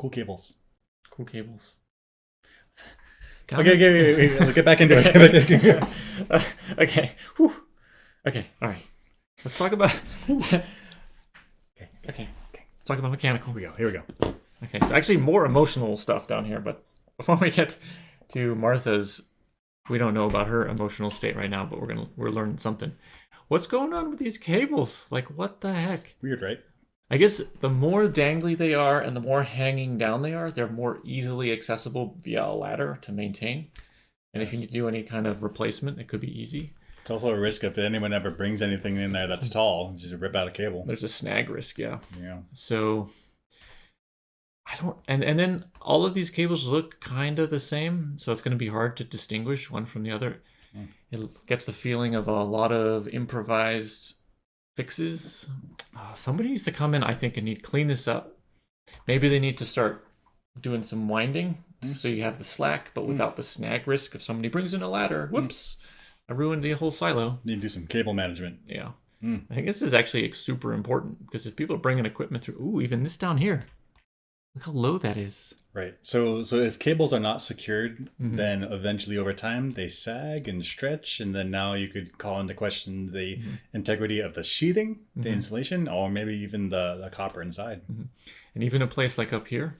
Cool cables. Cool cables. Okay. Let's get back into it. Okay. Whew. Okay. All right. Let's talk about. Okay. Let's talk about mechanical. Here we go. Okay. So actually, more emotional stuff down here. But before we get to Martha's, we don't know about her emotional state right now. But we're learning something. What's going on with these cables? Like, what the heck? Weird, right? I guess the more dangly they are and the more hanging down they are, they're more easily accessible via a ladder to maintain. And if you need to do any kind of replacement, it could be easy. It's also a risk if anyone ever brings anything in there that's tall, just rip out a cable. There's a snag risk, yeah. Yeah. So I don't, and then all of these cables look kind of the same, so it's going to be hard to distinguish one from the other. It gets the feeling of a lot of improvised fixes. Somebody needs to come in, I think, and need to clean this up. Maybe they need to start doing some winding so you have the slack, but without the snag risk. If somebody brings in a ladder, whoops, I ruined the whole silo. You need to do some cable management. Yeah. I think this is actually super important because if people are bringing equipment through, even this down here, look how low that is. Right. So if cables are not secured, then eventually over time they sag and stretch, and then now you could call into question the integrity of the sheathing, the insulation, or maybe even the copper inside. And even a place like up here,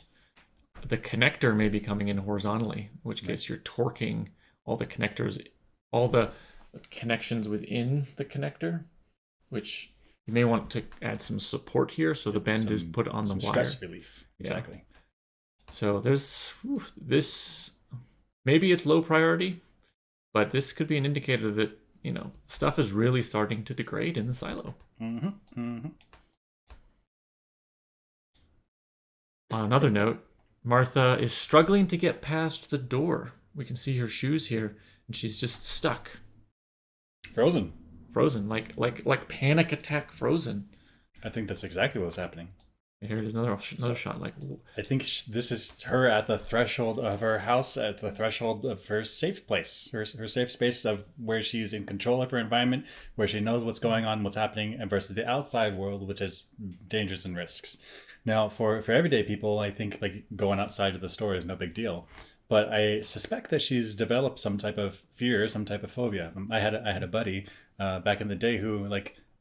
the connector may be coming in horizontally, in which case you're torquing all the connectors, all the connections within the connector, which you may want to add some support here so the bend is put on the wire. Stress relief. Exactly. Yeah. So there's this, maybe it's low priority, but this could be an indicator that, stuff is really starting to degrade in the silo. On another note, Martha is struggling to get past the door. We can see her shoes here, and she's just stuck. Frozen, like panic attack frozen. I think that's exactly what's happening. Here it is, another shot. Like, I think this is her at the threshold of her house, at the threshold of her safe place, her safe space of where she's in control of her environment, where she knows what's going on, what's happening, and versus the outside world, which has dangers and risks. Now, for everyday people, I think like going outside of the store is no big deal. But I suspect that she's developed some type of fear, some type of phobia. I had a buddy back in the day who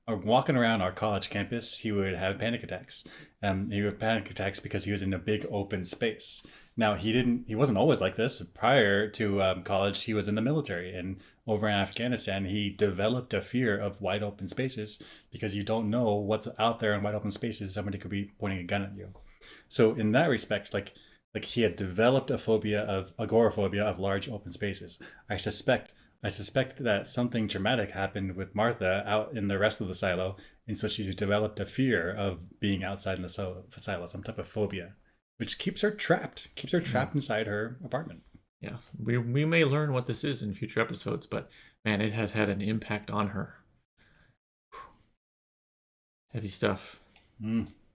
walking around our college campus, he would have panic attacks. He would have panic attacks because he was in a big open space. Now he wasn't always like this. Prior to college, he was in the military, and over in Afghanistan, he developed a fear of wide open spaces because you don't know what's out there in wide open spaces. Somebody could be pointing a gun at you. So in that respect, like he had developed agoraphobia of large open spaces. I suspect that something dramatic happened with Martha out in the rest of the silo, and so she's developed a fear of being outside in the silo, some type of phobia, which keeps her trapped inside her apartment. Yeah, we may learn what this is in future episodes, but man, it has had an impact on her. Heavy stuff.